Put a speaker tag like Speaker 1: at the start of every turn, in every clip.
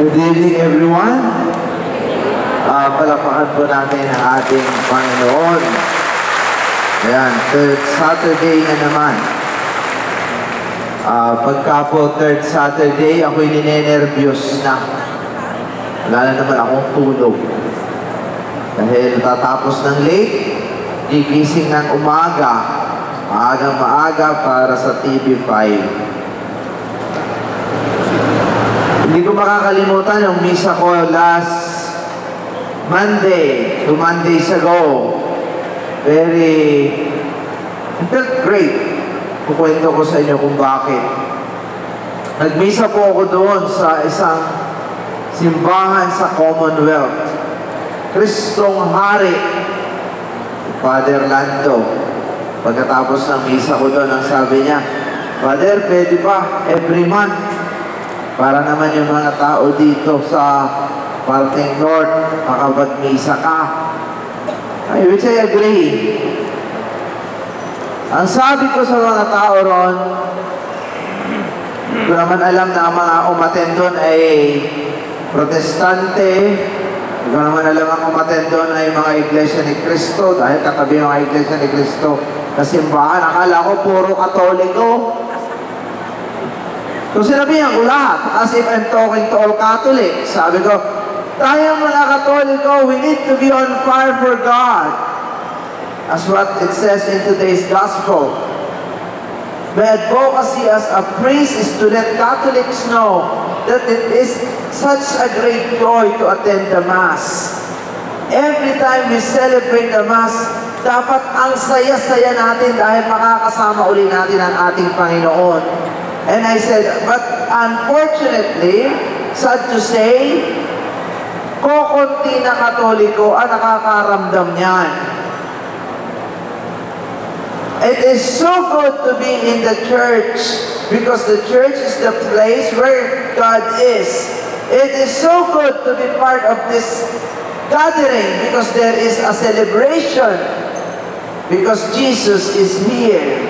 Speaker 1: Good evening, everyone. Palapakan po natin ang ating Panginoon. Ayan, third Saturday na naman. Pagka po third Saturday, ako'y ninenervyos na. Wala na naman akong tulog. Dahil tatapos ng late, gigising ng umaga, maaga para sa TV5. Hindi ko makakalimutan yung misa ko last Monday, 2 Mondays ago. I felt great. Kukwento ko sa inyo kung bakit. Nagmisa po ako doon sa isang simbahan sa Commonwealth. Kristong Hari, Father Lando. Pagkatapos ng misa ko doon, ang sabi niya, Father, pwede ba every month? Para naman yung mga tao dito sa Parteng North, makapag-misa ka. Which I agree. Ang sabi ko sa mga tao ron, hindi ko naman alam na ang mga umattend doon ay protestante. Hindi ko naman alam ang umattend doon ay mga Iglesia ni Cristo, dahil katabi yung mga Iglesia ni Cristo. Kasi simbahan, akala ko puro Katoliko. So sinabihan ko lahat, as if I'm talking to all Catholics. Sabi ko, tayong mga Katoliko, we need to be on fire for God. As what it says in today's gospel. My advocacy as a priest is to let Catholics know that it is such a great joy to attend the Mass. Every time we celebrate the Mass, dapat ang saya-saya natin dahil makakasama uli natin ang ating Panginoon. And I said, but unfortunately, sad to say, kokonti na Katoliko ang nakakaramdam niyan. It is so good to be in the church because the church is the place where God is. It is so good to be part of this gathering because there is a celebration because Jesus is here.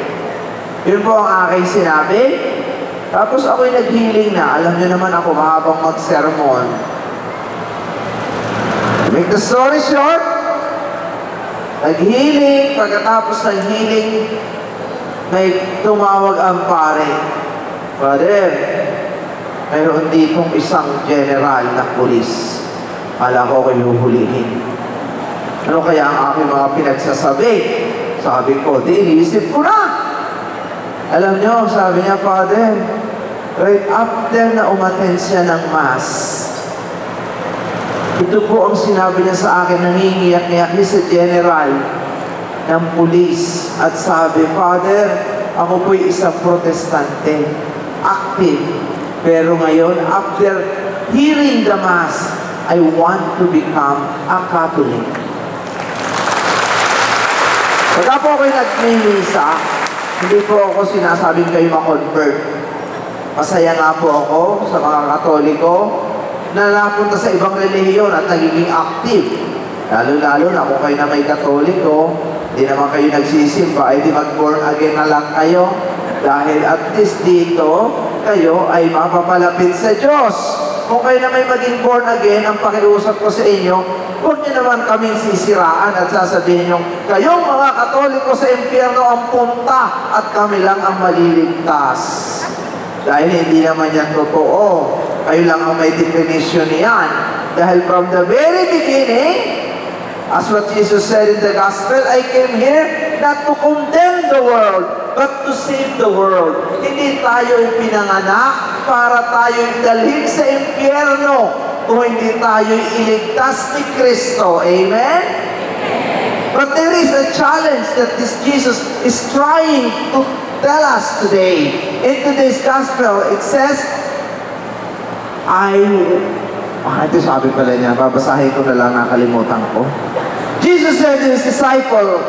Speaker 1: Yun po ang aking sinabi. Tapos ako'y nag-healing na. Alam niyo naman ako mahabang mag-sermon. Make the story short, nag-healing. Pagkatapos ng healing, may tumawag ang pare. Father, mayroon ditong isang general na pulis. Kala ko kayo huhulihin. Ano kaya ang aking mga pinagsasabi? Sabi ko, iniisip ko na. Alam niyo, sabi niya, Father, right after na umattend siya ng Mass, ito po ang sinabi niya sa akin, nangingiyak-ngiyak niya sa general ng pulis. At sabi, Father, ako po'y isang protestante, active. Pero ngayon, after hearing the Mass, I want to become a Catholic. Pagka po ako'y nagmimisa, hindi po ako sinasabing kayo ma-convert. Masaya nga po ako sa mga Katoliko na napunta sa ibang relihiyon at nagiging active. Lalo-lalo na kung kayo na may Katoliko, hindi naman kayo nagsisimba, ay di mag-born again na lang kayo. Dahil at least dito, kayo ay mapapalapit sa Diyos. Kung kayo na may maging born again, ang pakiusap ko sa inyo, huwag niyo naman kaming sisiraan at sasabihin niyo, kayong mga Katoliko sa impyerno ang punta at kami lang ang maliligtas. Dahil hindi naman yan totoo. Kayo lang ang may definition niyan. Dahil from the very beginning, as what Jesus said in the Gospel, I came here not to condemn the world, but to save the world. Hindi tayo pinanganak para tayo dalhin sa impyerno kung hindi tayo iligtas ni Kristo. Amen? But there is a challenge that this Jesus is trying to tell us today. In today's gospel, it says, ito sabi pala niya, babasahin ko na lang, nakalimutan ko. Jesus said to His disciples,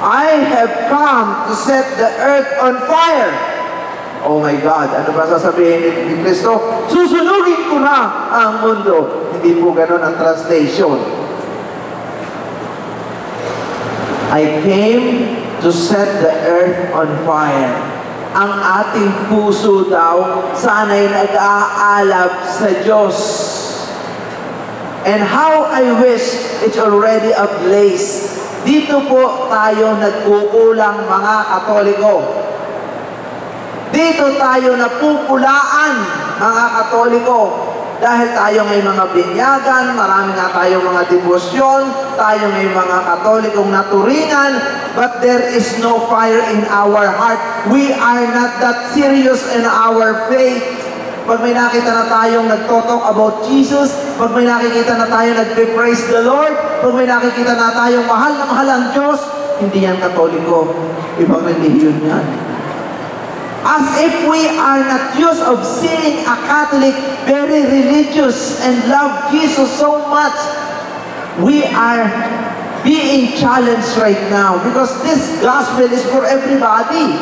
Speaker 1: I have come to set the earth on fire. Oh my God, ano ba sasabihin ni Kristo? Susunugin ko na ang mundo. Hindi po ganun ang translation. I came to set the earth on fire. ang ating puso daw sana'y nag-aalab sa Diyos. And how I wish it's already ablaze. Dito po tayo nagkukulang, mga Katoliko. Dito tayo napupulaan, mga Katoliko. Dahil tayo may mga binyagan, marami nga tayong mga debosyon, tayo may mga Katolikong naturingan, but there is no fire in our heart. We are not that serious in our faith. Pag may nakita na tayong nagtotalk about Jesus, pag may nakikita na tayo nagpe-praise the Lord, pag may nakikita na tayong mahal na mahal ang Diyos, hindi yan Katoliko. Ibang relihiyon yan. As if we are not used of seeing a Catholic very religious and love Jesus so much, we are being challenged right now because this gospel is for everybody.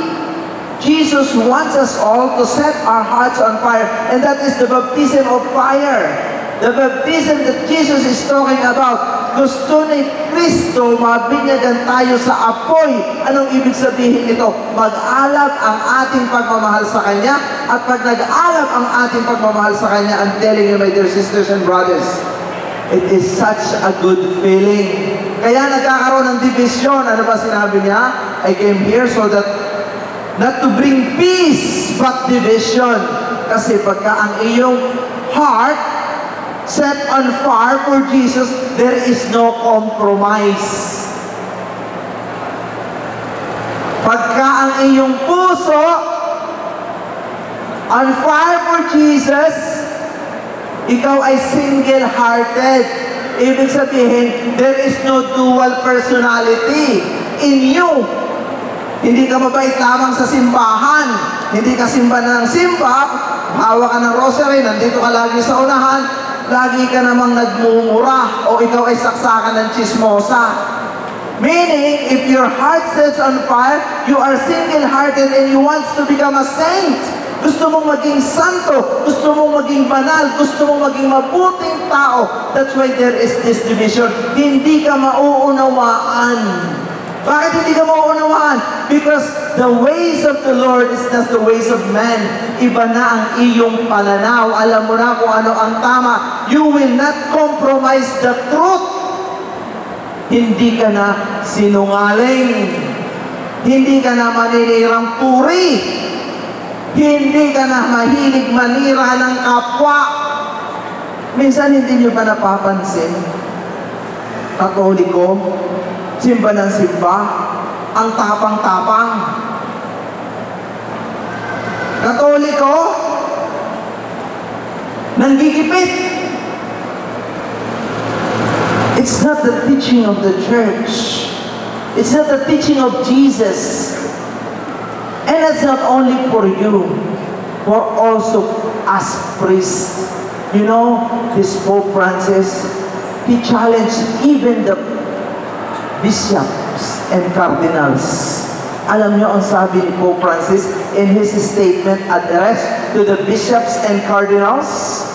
Speaker 1: Jesus wants us all to set our hearts on fire, and that is the baptism of fire. The baptism that Jesus is talking about. Gusto ni Kristo mabinyagan tayo sa apoy. Anong ibig sabihin nito? Mag-alab ang ating pagmamahal sa Kanya, at pag nag-alab ang ating pagmamahal sa Kanya, I'm telling you, my dear sisters and brothers, it is such a good feeling. Kaya nagkakaroon ng division. Ano ba sinabi niya? I came here so that not to bring peace, but division. Kasi pagka ang iyong heart set on fire for Jesus, there is no compromise. Pagka ang iyong puso on fire for Jesus, ikaw ay single-hearted. Ibig sabihin, there is no dual personality in you. Hindi ka mabait lamang sa simbahan. Hindi ka simba na ng simba, hawak ka ng rosary, nandito ka lagi sa unahan, lagi ka namang nagmumura, o ikaw ay saksakan ng chismosa. Meaning, if your heart sets on fire, you are single-hearted and you want to become a saint. Gusto mong maging santo, gusto mong maging banal, gusto mong maging mabuting tao. That's why there is this division. Hindi ka mauunawaan. Bakit hindi ka mauunawaan? Because the ways of the Lord is not the ways of man. Iba na ang iyong pananaw. Alam mo na kung ano ang tama. You will not compromise the truth. Hindi ka na sinungaling. Hindi ka na maninirang puri. Hindi ka na mahilig manira ng kapwa. Minsan hindi niyo ba napapansin? Katoliko, simba ng simba, ang tapang-tapang. Katoliko, nanggigipit. It's not the teaching of the church. It's not the teaching of Jesus. And it's not only for you, for also as priests. You know, this Pope Francis, he challenged even the bishops and cardinals. Alam niyo ang sabi ni Pope Francis in his statement addressed to the bishops and cardinals?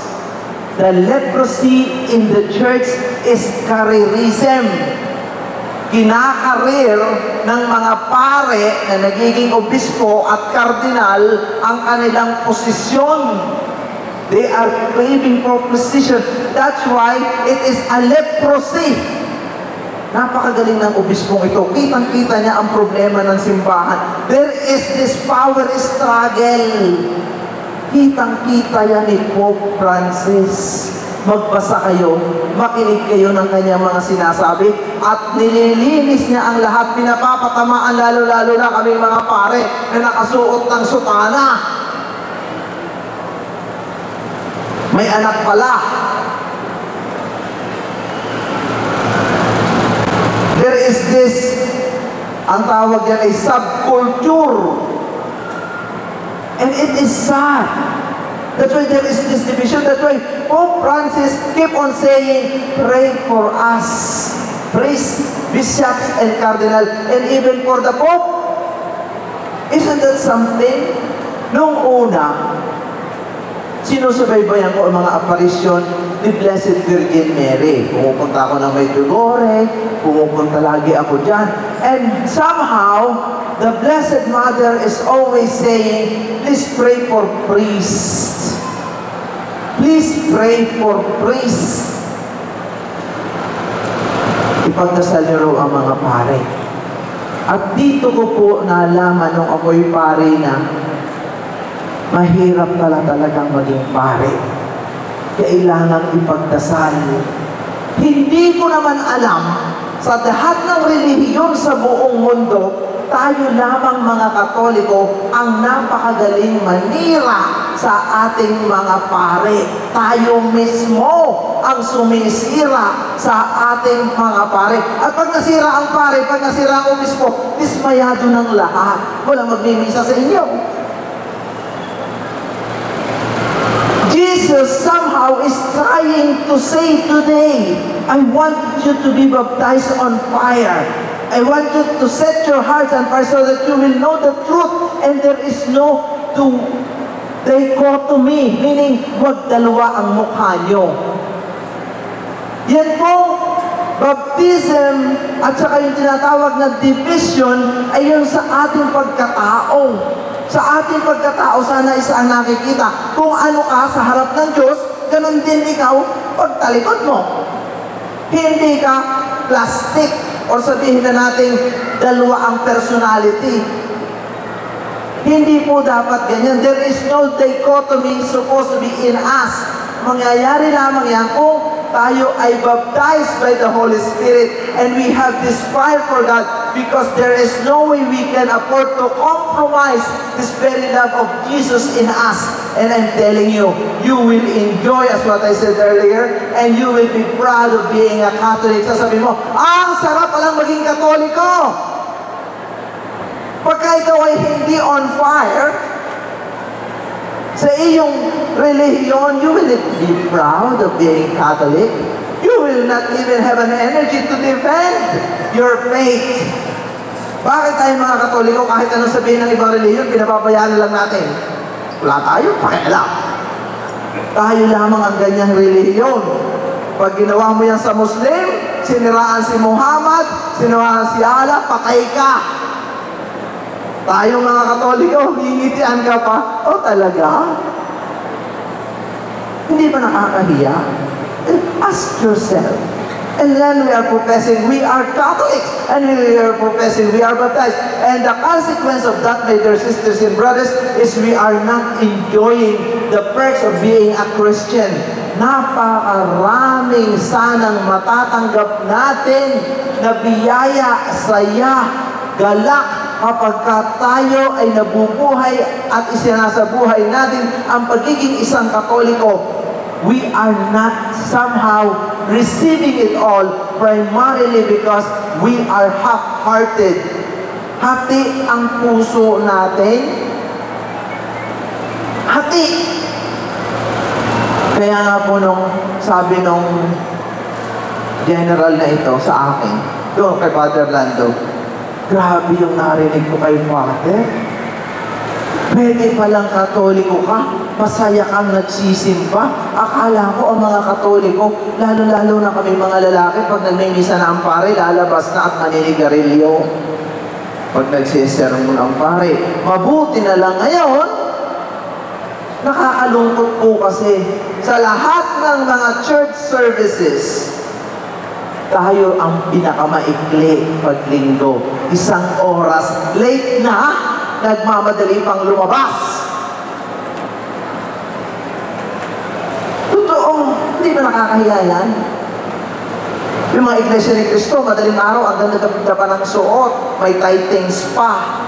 Speaker 1: The leprosy in the church is careerism. Kinakarir ng mga pare na nagiging obispo at kardinal ang kanilang posisyon. They are craving for position. That's why it is a leprosy. Napakagaling ng obispong ito. Kitang-kita niya ang problema ng simbahan. There is this power struggle. Kitang-kita yan ni Pope Francis. Magbasa kayo, makinig kayo ng kanyang mga sinasabi, at nililinis niya ang lahat. Pinapapatamaan lalo-lalo na kaming mga pare na nakasuot ng sutana. May anak pala. There is this, ang tawag yan ay subculture. And it is sad. That's why there is this division. That's why Pope Francis keep on saying, pray for us. Praise bishops and cardinal, and even for the Pope. Isn't that something? Noong una, sinusubaybayan ko ang mga aparisyon ni Blessed Virgin Mary. Pumupunta ako ng Medjugorje, pumupunta lagi ako dyan. And somehow, the Blessed Mother is always saying, please pray for priests. Please pray for priests. Ipagdasal niyo raw ang mga pare. At dito ko po nalaman nung ako'y pare na mahirap talagang maging pare. Kailangang ipagdasal. Hindi ko naman alam, sa lahat ng relihiyon sa buong mundo, tayo lamang mga Katoliko ang napakagaling manira sa ating mga pare. Tayo mismo ang sumisira sa ating mga pare. At pag nasira ang pare, pag nasira ang obispo, dismayado ng lahat. Walang magmimisa sa inyo. Jesus somehow is trying to say today, I want you to be baptized on fire. I want you to set your hearts on fire so that you will know the truth and there is no dichotomy, meaning wag dalawa ang mukha nyo. Yan po, baptism at saka yung tinatawag na division ay yun sa ating pagkatao. Sa ating pagkatao, sana isa ang nakikita. Kung ano ka sa harap ng Diyos, ganun din ikaw pagtalikod mo. Hindi ka plastic o sabihin na natin dalawa ang personality. Hindi po dapat ganyan. There is no dichotomy supposed to be in us. Mangyayari lamang yan kung tayo ay baptized by the Holy Spirit and we have this fire for God because there is no way we can afford to compromise this very love of Jesus in us. And I'm telling you, you will enjoy, as what I said earlier, and you will be proud of being a Catholic. Sasabihin mo, ang sarap palang maging Katoliko! Pagka ikaw ay hindi on fire, sa iyong relihiyon, you will not be proud of being Catholic. You will not even have an energy to defend your faith. Bakit tayo mga Katoliko, kahit anong sabihin ng ibang relihiyon, pinapabayaan lang natin? Wala tayo, pakialam. Tayo lamang ang ganyang relihiyon. Pag ginawa mo yan sa Muslim, siniraan si Muhammad, siniraan si Allah, patay ka. Tayo mga Katoliko, hingitian ka pa. Oh, talaga? Hindi ba nakakahiya? Ask yourself. And then we are professing we are Catholics. And we are professing we are baptized. And the consequence of that, my dear sisters and brothers, is we are not enjoying the perks of being a Christian. Napakaraming sanang matatanggap natin na biyaya, saya, galak, kapag tayo ay nabubuhay at isinasabuhay natin ang pagiging isang Katoliko, we are not somehow receiving it all primarily because we are half-hearted. Hati ang puso natin. Hati. Kaya nga po nung sabi nung general na ito sa akin, doon kay Father Lando, grabe yung narinig ko kay Father. Pwede palang Katoliko ka, masaya kang nagsisimba. Akala ko ang mga Katoliko, lalo-lalo na kami mga lalaki, pag nagmimisa na ang pare, lalabas na at maninigarilyo. Pag nagsisermon ang pare, mabuti na lang ngayon, nakakalungkot po kasi sa lahat ng mga church services, tayo ang pinakamaikli pag linggo. 1 oras. Late na, nagmamadali pang lumabas. Totoo, hindi ba nakakahiya yan? Yung mga iglesia ni Cristo, madaling araw, ang ganda pa ng suot, may tithings pa.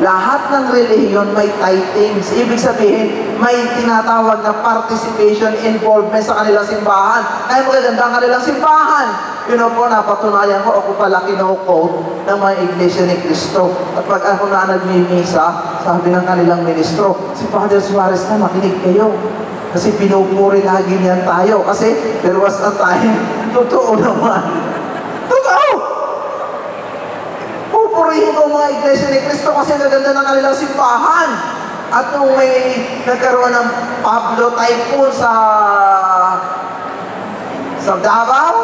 Speaker 1: Lahat ng relihiyon may tithings. Ibig sabihin, may tinatawag na participation, involvement sa kanilang simbahan. Kaya magaganda ang kanilang simbahan. Yun po, napatunayan ko, ako pala kino-quote ng mga iglesia ni Cristo. At pag ako na nagmimisa, sabi ng kanilang ministro, si Father Suarez na, makinig kayo. Kasi pinupuri lagi niyan tayo. Kasi there was a time, totoo naman. Totoo! Pupurihin ko mga iglesia ni Cristo kasi naganda ng kanilang simbahan. At nung may nagkaroon ng Pablo typhoon sa Sa Davao?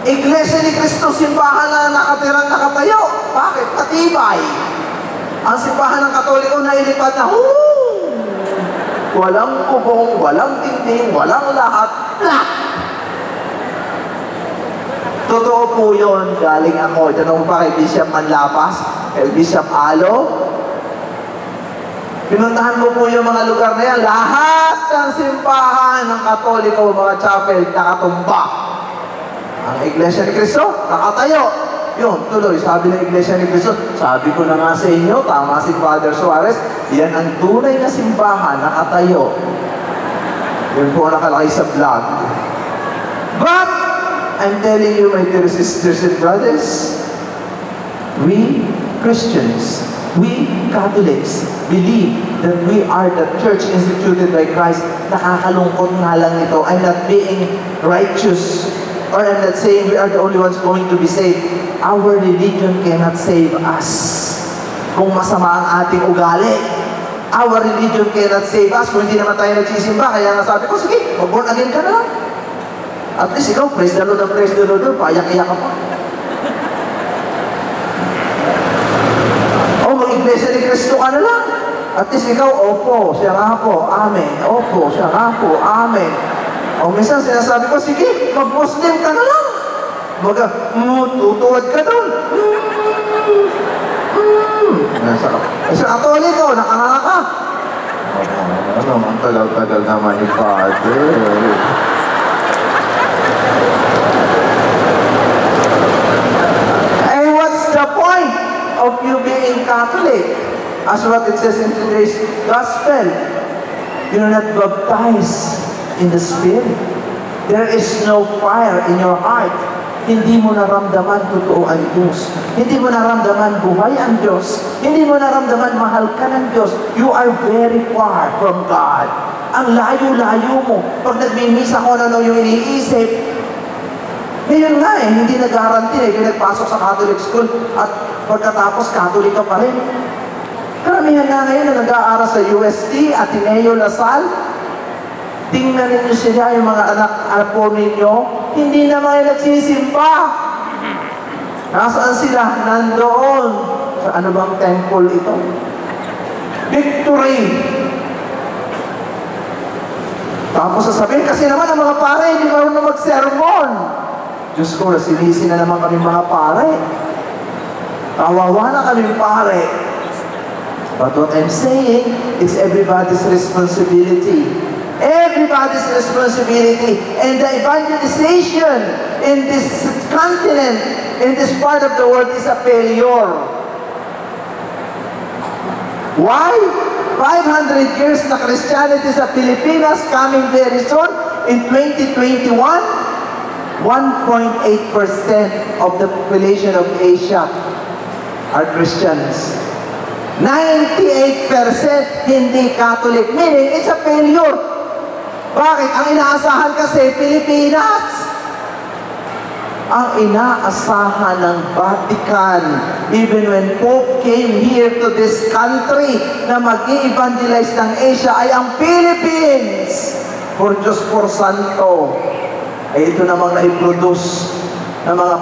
Speaker 1: Iglesia ni Cristo, simbahan na nakatirang nakatayo. Bakit? Matibay. Ang simbahan ng Katoliko na ilipad na, walang bubong, walang dingding, walang lahat. Totoo po yun. Galing ako. Tanong pa kay Bishop Manlapas, kay Bishop Alo. Pinuntahan mo po yung mga lugar na yan. Lahat ng simbahan ng Katoliko, mga chapel, nakatumba. Ang Iglesia ni Cristo, nakatayo. Yun, tuloy, sabi ng Iglesia ni Cristo, sabi ko na nga sa inyo, tama si Father Suarez, yan ang tunay na simbahan, nakatayo. Yun po nakalagay sa vlog. But, I'm telling you, my dear sisters and brothers, we Christians, we Catholics, believe that we are the church instituted by Christ. Nakakalungkot nga lang ito. I'm not being righteous, or I'm not saying we are the only ones going to be saved. Our religion cannot save us. Kung masama ang ating ugali, our religion cannot save us kung hindi naman tayo nagsisimba. Kaya nga sabi ko, sige, mag-born again ka na lang. At least ikaw, praise the Lord, paiyak-iyak ka pa. O, mag-iglesia ni Cristo ka na lang. At least ikaw, opo, siya nga po, amen. Opo, siya nga po, amen. O, minsan sinasabi ko, sige, mag-Muslim ka na lang. Tutuwad ka doon. Kasi Katoliko, nakanganga ka. Ano, ang tagal-tagal naman ni Father. The point of you being Catholic, as what it says in today's gospel, you're not baptized in the Spirit. There is no fire in your heart. Hindi mo naramdaman totoo ang Diyos. Hindi mo naramdaman buhay ang Diyos. Hindi mo naramdaman mahal ka ng Diyos. You are very far from God. Ang layo-layo mo. Pag nagmimisa ko na yung iniisip, ngayon nga hindi nag-guarantee kung nagpasok sa Catholic school at pagkatapos Catholic ka pa rin. Karamihan nga ngayon na nag-aaral sa UST, Ateneo Lasal, tingnan ninyo sila, yung mga anak po ninyo, hindi na mga nagsisimba. Nasaan sila? Nandoon. Sa ano bang temple ito? Victory. Tapos sasabihin, kasi naman ang mga pare, hindi marunong mag-sermon. Diyos ko, nasinisi na naman kami mga pare. Kawawa na kami pare. But what I'm saying, it's everybody's responsibility. Everybody's responsibility. And the evangelization in this continent, in this part of the world, is a failure. Why? 500 years na Christianity sa Pilipinas, coming very soon, in 2021, 1.8% of the population of Asia are Christians. 98% hindi Catholic. Meaning, it's a failure. Bakit? Ang inaasahan kasi, Pilipinas. Ang inaasahan ng Vatican, even when Pope came here to this country na mag-i-evangelize ng Asia, ay ang Philippines. For Diyos por Santo. Ay ito namang na-produce ng mga,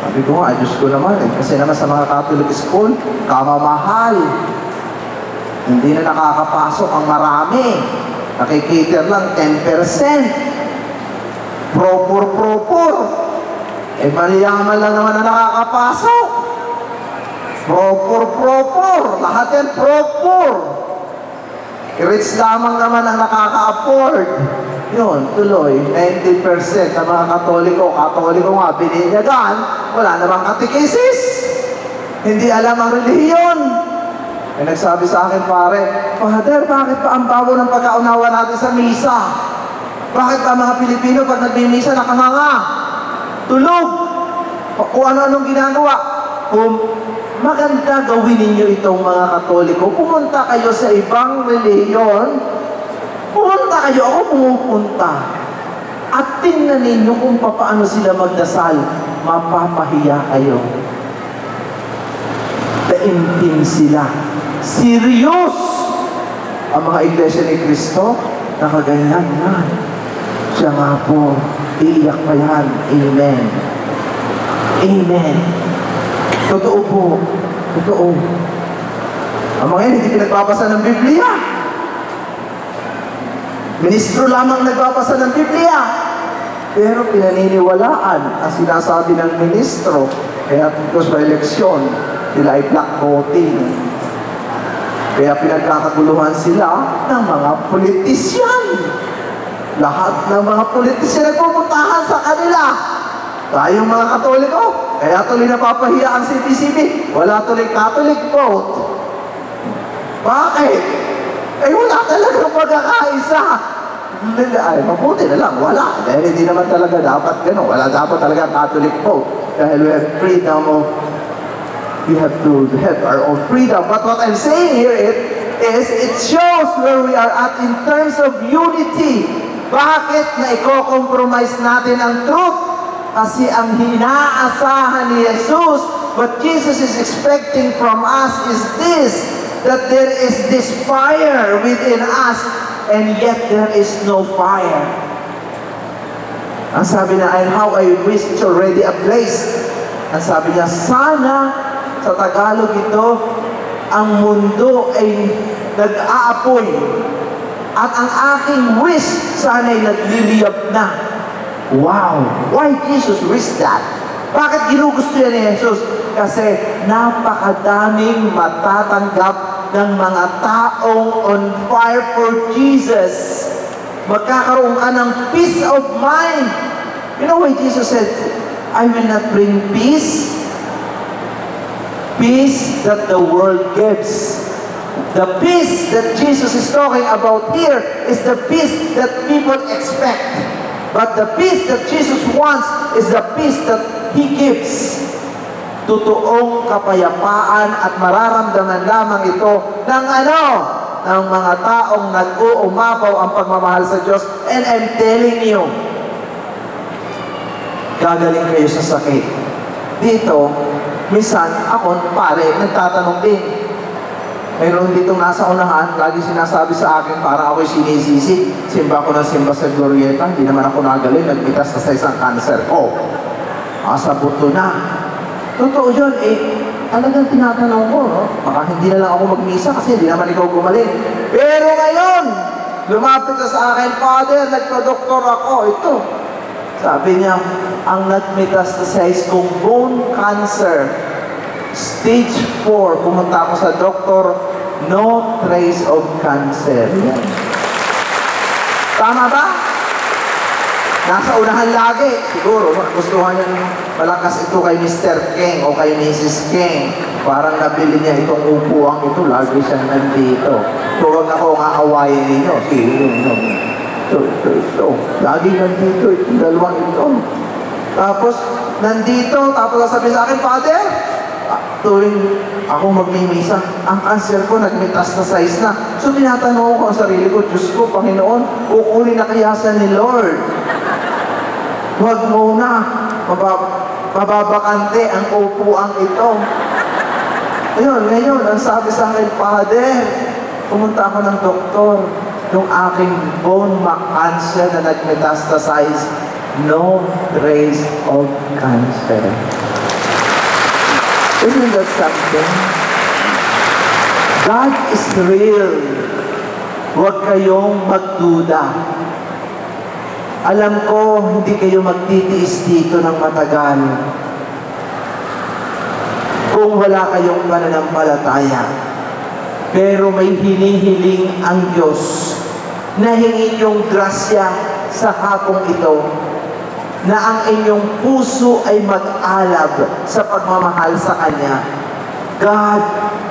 Speaker 1: sabi ko nga, Diyos ko naman, kasi naman sa mga Catholic school, kamamahal. Hindi na nakakapasok ang marami. Nakikiter lang 10%. Propor. Eh, maniyaman lang naman na nakakapasok. Propor. Lahat yan propor. Rich lamang naman ang nakaka-afford. Yun, tuloy, 90% ng mga Katoliko nga, bininyagan, wala namang katekesis. Hindi alam ang relihiyon. May nagsabi sa akin, pare, Father, bakit pa ang bawo ng pagkaunawa natin sa misa? Bakit pa mga Pilipino pag nagmimisa nakanganga? Tulog. Kung ano-anong ginagawa. Kung maganda gawin ninyo itong mga Katoliko, pumunta kayo sa ibang relihiyon, pumunta kayo, ako pumupunta. At tingnan ninyo kung paano sila magdasal. Mapapahiya kayo. Taimtim sila. Serious! Ang mga iglesia ni Cristo, nakaganyan na. Siya nga po, iiyak pa yan. Amen. Amen. Totoo po. Totoo. Ang mga yan, hindi pinagbabasa ng Biblia. Ministro lamang nagbabasa ng Biblia. Pero pinaniniwalaan ang sinasabi ng ministro. Kaya dito sa eleksyon, sila ay black voting. Kaya pinagkakaguluhan sila ng mga politisyan. Lahat ng mga politisyan nagpupuntahan sa kanila. Tayong mga Katoliko, kaya tuloy napapahiya ang CPCB. Wala tuloy Catholic vote. Bakit? Eh wala talagang pagkakaisa. Ay, mabuti na lang, wala. Dahil hindi naman talaga dapat gano'n. Wala dapat talaga Catholic vote. Dahil we have freedom of, we have to have our own freedom. But what I'm saying here is it shows where we are at in terms of unity. Bakit na i-compromise natin ang truth? Kasi ang hinaasahan ni Jesus, what Jesus is expecting from us is this, that there is this fire within us, and yet there is no fire. Ang sabi na, and how I wish it's already a place. Ang sabi niya, sana, sa Tagalog ito, ang mundo ay nag-aapoy. At ang aking wish, sana ay nagliliyab na. Wow! Why Jesus wish that? Bakit ginugusto yan ni Jesus? Kasi napakadaming matatanggap ng mga taong on fire for Jesus. Magkakaroon ka ng peace of mind. You know why Jesus said, I will not bring peace? Peace that the world gives. The peace that Jesus is talking about here is the peace that people expect. But the peace that Jesus wants is the peace that He gives. Totoong kapayapaan at mararamdaman lamang ito ng ano? Ng mga taong nag-uumapaw ang pagmamahal sa Diyos. And I'm telling you, gagaling kayo sa sakit. Dito, minsan, ako, pare, nagtatanong din. Mayroon ditong nasa unahan, lagi sinasabi sa akin, para ako'y sinisisi. Simba ko ng simba sa Glorieta, hindi naman ako nagaling, nagmitas na sa isang cancer. Oh, asa buto na. Totoo yun, talagang tinatanong ko, no? Baka hindi na lang ako magmisa kasi hindi naman ikaw gumaling. Pero ngayon, lumapit ka sa akin, Father, nagpa-doktor ako, ito. Sabi niya, ang nagmetastasize kong bone cancer, stage 4, pumunta ako sa doktor, no trace of cancer. Yan. Tama ba? Nasa unahan lagi. Siguro, gustuhan niya malakas ito kay Mr. King o kay Mrs. King. Parang nabili niya itong upuang ito. Lagi siya nandito. Huwag ako nga awayin ninyo. Ito. Lagi nandito. Itong dalawang ito. Tapos, nandito. Tapos sabi sa akin, Father, tuwing ako magmimisa, ang cancer ko nagmetastasize na. So, tinatanong ko ang sarili ko, Diyos ko, Panginoon, kukunin na kaya sa ni Lord. Huwag muna, mababakante ang upuang ito. Ayun, ngayon, ang sabi sa akin, Father, pumunta ako ng doktor, yung aking bone cancer na nagmetastasize, no trace of cancer. Isn't that something? God is real. Huwag kayong magduda. Alam ko, hindi kayo magtitiis dito ng matagal kung wala kayong pananampalataya. Pero may hinihiling ang Diyos na hingin yung grasya sa hapong ito na ang inyong puso ay mag-alab sa pagmamahal sa Kanya. God,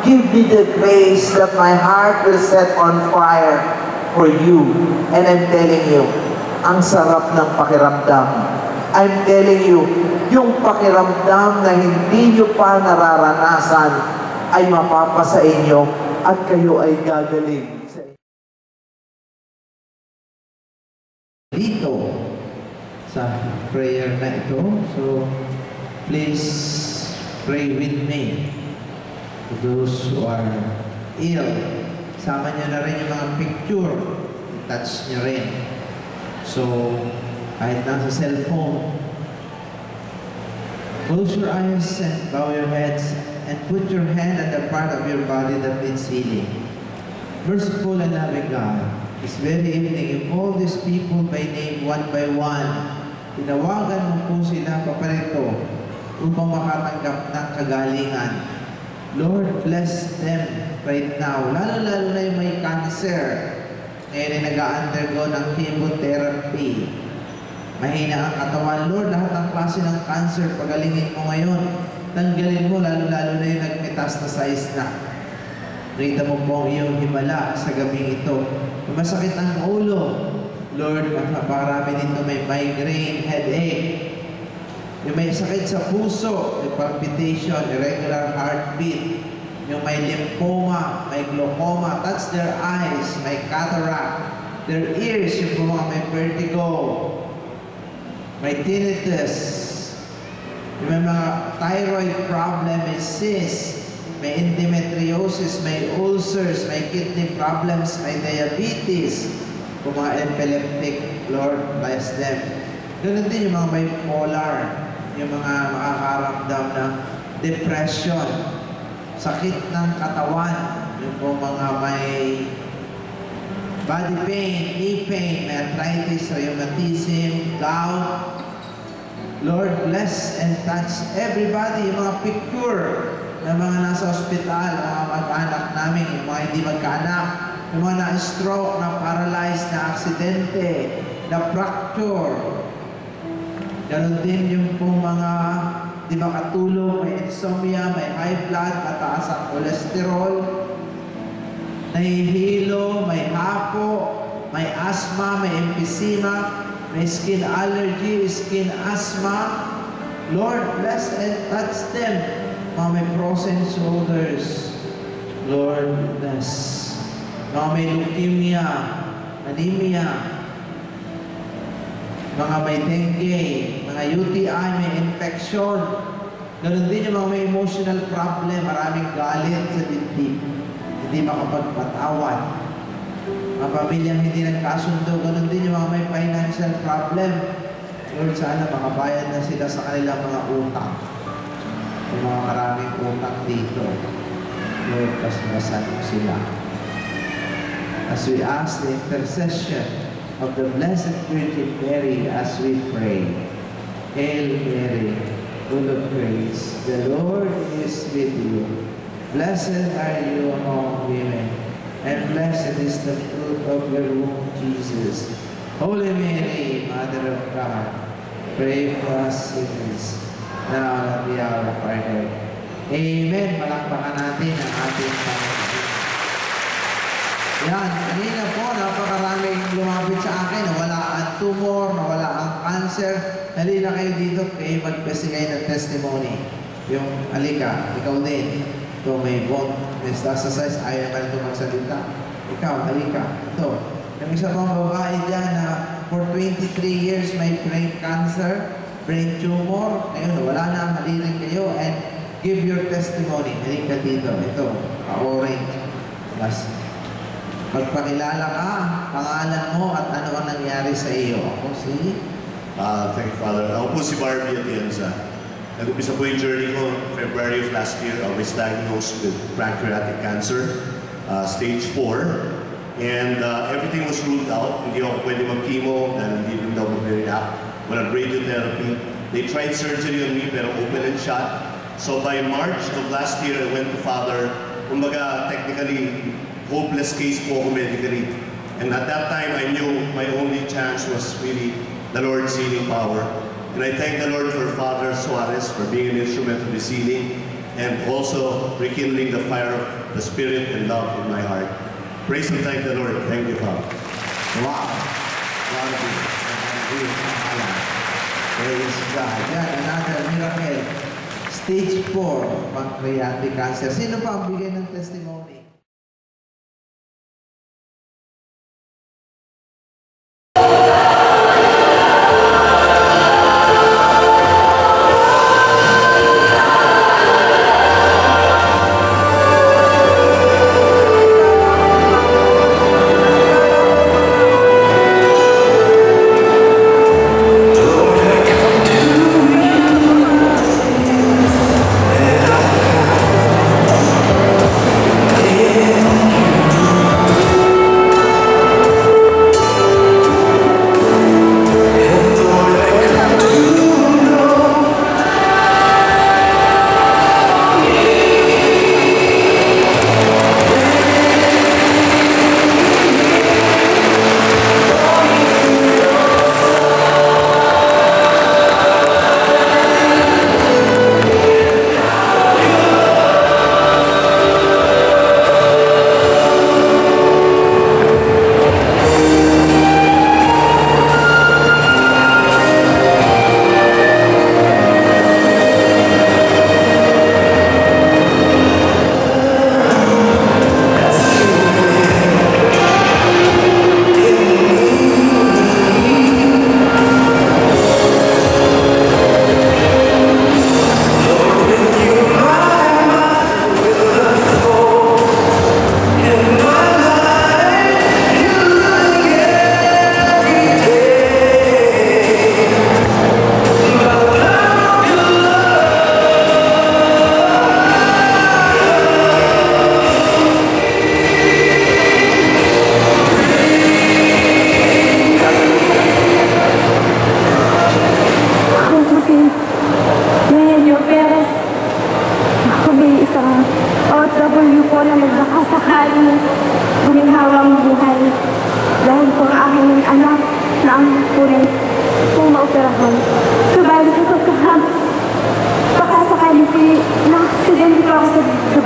Speaker 1: give me the grace that my heart will set on fire for you. And I'm telling you, ang sarap ng pakiramdam. I'm telling you, yung pakiramdam na hindi nyo pa nararanasan ay mapapasa inyo at kayo ay gagaling. Dito, sa prayer na ito, so please pray with me to those who are ill. Sama nyo na rin yung mga picture. Touch nyo rin. So, kahit nasa cellphone, close your eyes and bow your heads and put your hand on the part of your body that needs healing. Merciful and loving God, this very evening, you call these people by name one by one. Tinawagan mo po sila paparito upang makatanggap ng kagalingan. Lord, bless them right now. Lalo-lalo na yung may cancer. Ngayon ay nag-undergo ng chemotherapy. Mahina ang katawan. Lord, lahat ng klase ng cancer, pagalingin mo ngayon. Tanggalin mo, lalo-lalo na yung nag-metastasize na. Rita mo po ang iyong himala sa gabing ito. Kung masakit ang ulo, Lord, marami dito may migraine, headache. Yung may sakit sa puso, may palpitation, irregular heartbeat. Yung may lymphoma, may glaucoma, touch their eyes, may cataract. Their ears, yung mga may vertigo, may tinnitus. Yung may mga thyroid problem, may cyst, may endometriosis, may ulcers, may kidney problems, may diabetes. Kung mga epileptic, Lord, bless them. Ganun din yung mga bipolar, yung mga makakaramdam ng depression, sakit ng katawan, yung mga may body pain, knee pain, may arthritis, rheumatism, gout. Lord, bless and touch everybody, yung mga picture ng mga nasa ospital, mga mag-anak namin, yung mga hindi magkaanak, yung mga na-stroke, na-paralyzed, na-aksidente, na-fracture. Ganon din yung pong mga di makatulog, may insomnia, may high blood, mataas ang cholesterol, nahihilo, may hapo, may asthma, may emphysema, may skin allergy, skin asthma. Lord, bless and touch them. Mga may frozen shoulders, Lord, bless. Mga may leukemia, anemia, mga may dengue, mga UTI, may infection. Ganun din yung mga may emotional problem, maraming galit sa dibdib, hindi makapagpatawad. Mga pamilyang hindi nagkasundo, ganun din yung mga may financial problem. Lord, sana makabayad na sila sa kanilang mga utang. Yung mga maraming utang dito. Lord, pasmasan mo sila. As we ask the intercession of the Blessed Virgin Mary as we pray. Hail Mary, full of grace, the Lord is with you. Blessed are you among women, and blessed is the fruit of your womb, Jesus. Holy Mary, Mother of God, pray for us sinners, now and at the hour of our death. Amen. Palakpakan natin ang ating Panginoon. Yan, kanina po, napakaraming lumapit sa akin, nawala ang tumor, nawala ang cancer. Halina kayo dito, kayo magpasigay ng testimony. Yung, halika, ikaw din. Ito, may bone, may metastasize, ayaw ka nito magsalita. Ikaw, halika. Ito, yung isa pang babae dyan na for 23 years may brain cancer, brain tumor. Ngayon, wala na, halina kayo and give your testimony. Halika dito. Ito, ka-orange. Mas magpakilala ka, pangalan mo at ano ang nangyari sa iyo. Ako si...
Speaker 2: Thank you, Father. Ako po si Barbie Atienza. Nag-upisa po yung journey ko February of last year. I was diagnosed with pancreatic cancer, stage 4. And everything was ruled out. Hindi ako pwede mag-chemo dahil hindi rin daw mag-react. Walang radiotherapy. They tried surgery on me pero open and shut. So by March of last year, I went to Father. Kumbaga, technically, hopeless case po ako medically. And at that time, I knew my only chance was really the Lord's healing power. And I thank the Lord for Father Suarez for being an instrument of his healing and also rekindling the fire of the Spirit and love in my heart. Praise and thank the Lord. Thank you, Father.
Speaker 1: Wow! Praise God. Yan, another miracle. Stage 4, pancreatic cancer. Sino pa ang bigay ng testimony?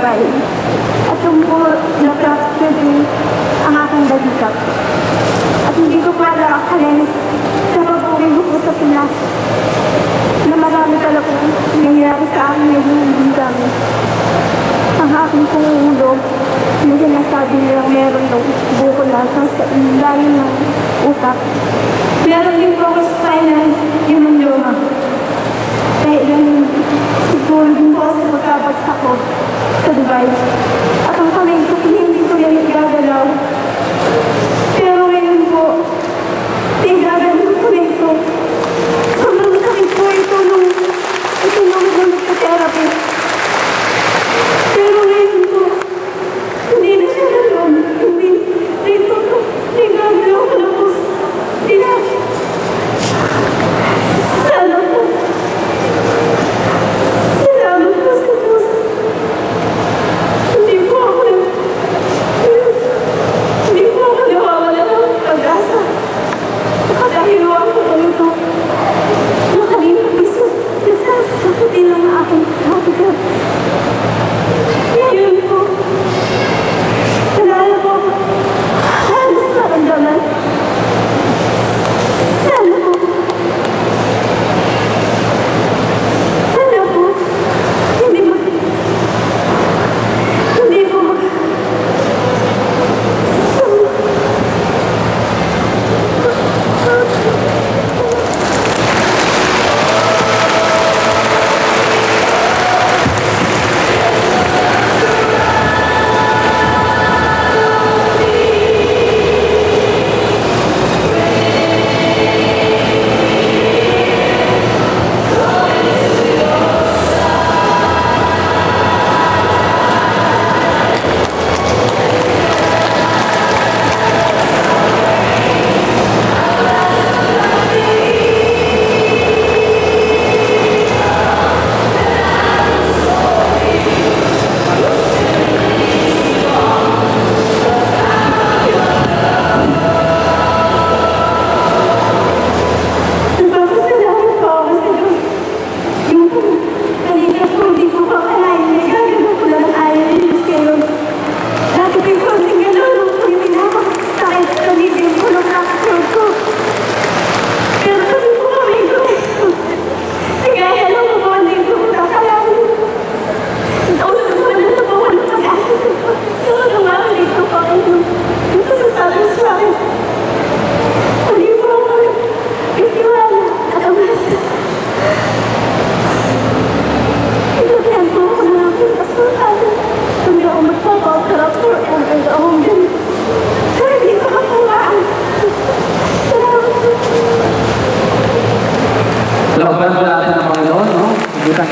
Speaker 3: Dubai. At yung po na-fracture ang aking balikat. At hindi ko pa nakakalim sa pag-uwi ko po sa Pinas na marami talaga nangyayari sa akin yung dami. Ang aking pong ulo, yung sinasabi nilang meron daw buko na sa layo ng utak. Meron din po ako spinal hemangioma. Kaya yan, siguro din po sa pagkabagsak ko sa Dubai. At ang kamay ko, hindi ko yan igagalaw. Pero ngayon po, igagalaw ko na ito. Sobrang sakit po ito nung nagpa-therapy. Pero ngayon po, hindi na siya gano'n. Hindi po, igagalaw ko na po. Sana po. Salamat po sa Diyos. Hindi po ako nawawala ng pag-asa. Nakadahiluan ko po ito. Nakalimabis na nasasakutin ng aking kapigat. Ngayon po, nalala po ako. Halos naramdaman. Sana po. Sana po. Hindi po.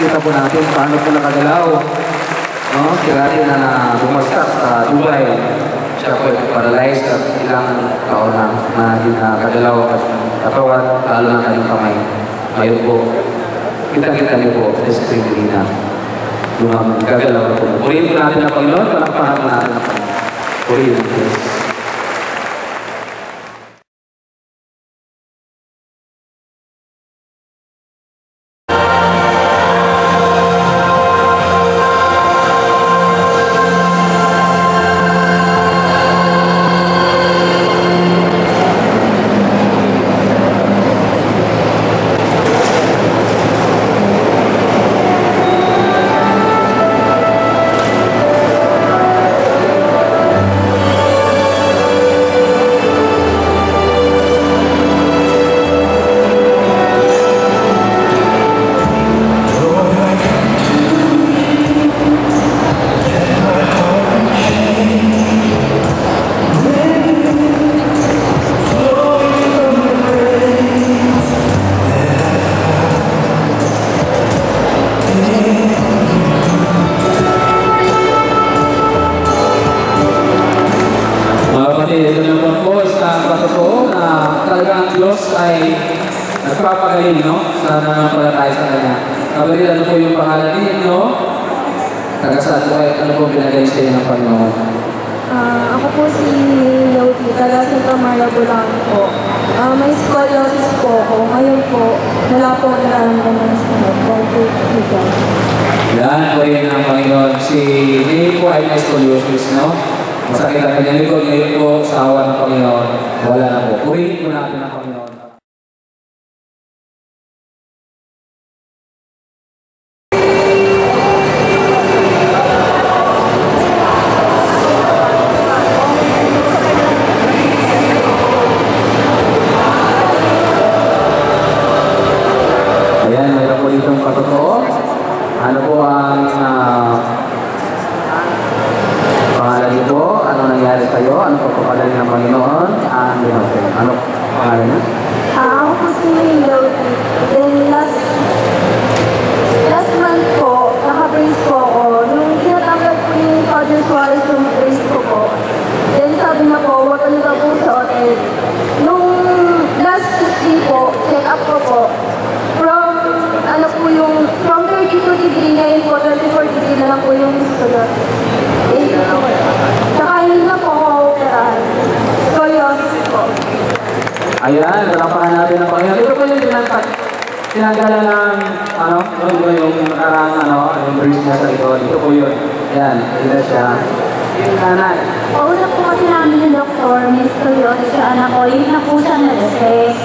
Speaker 4: Kita po natin paano po nakagalaw. No? Sirati na bumagsak sa Dubai. Siya po paralyzed at ilang taon na nakagalaw at katawan, lalo na kanyang kamay. Ngayon po, kita-kita niyo po sa screen na gagalaw na po. Purihin po natin ang Panginoon, palakpahan po natin ang Panginoon. Purihin po. Nagpapagaling, no? Sa nananampalataya sa Kanya. Kapatid, ano po yung pangalan ninyo? Tagasaan po kayo, ano po binagay sa inyo ng Panginoon?
Speaker 3: Ako po si Lauti, taga Santa Maria, Bulacan po. May scoliosis po ako. Ngayon po, wala po nararamdaman sa head. Dahil po,
Speaker 4: Yan, purihin ng Panginoon. Si Jay po ay may scoliosis, no? Masakit ang kanyang likod. Ngayon po, sa awa ng Panginoon, wala na po. Purihin po natin ang Panginoon. Ayan, mayroon po ditong patotoo. Ano po ang pangalan niyo po? Ano nangyari sa'yo? Ano po papagaling ng Panginoon? Ano pangalan niyo?
Speaker 3: Ako po si Lodi. Then last month po, naka-brace po ako. Nung tinatanggal po yung Father Suarez yung brace ko po, then sabi na po, huwag ano daw po sa hotel. Nung last Tuesday po, check up ko po, from 32 degree ngayon po, 24 degree na lang po yung sulat. Saka hindi na po ako operahan. Scoliosis po.
Speaker 4: Ayan, talampakan natin ang Panginoon. Ito po yung tinanggalan ng, yung nakarang, yung brace niya sa likod. Ito po yun. Ayan, ito siya. Yung nanay.
Speaker 3: Pauna po kasi namin yung doktor, may scoliosis sa anak ko. Yun na po siya na-detect.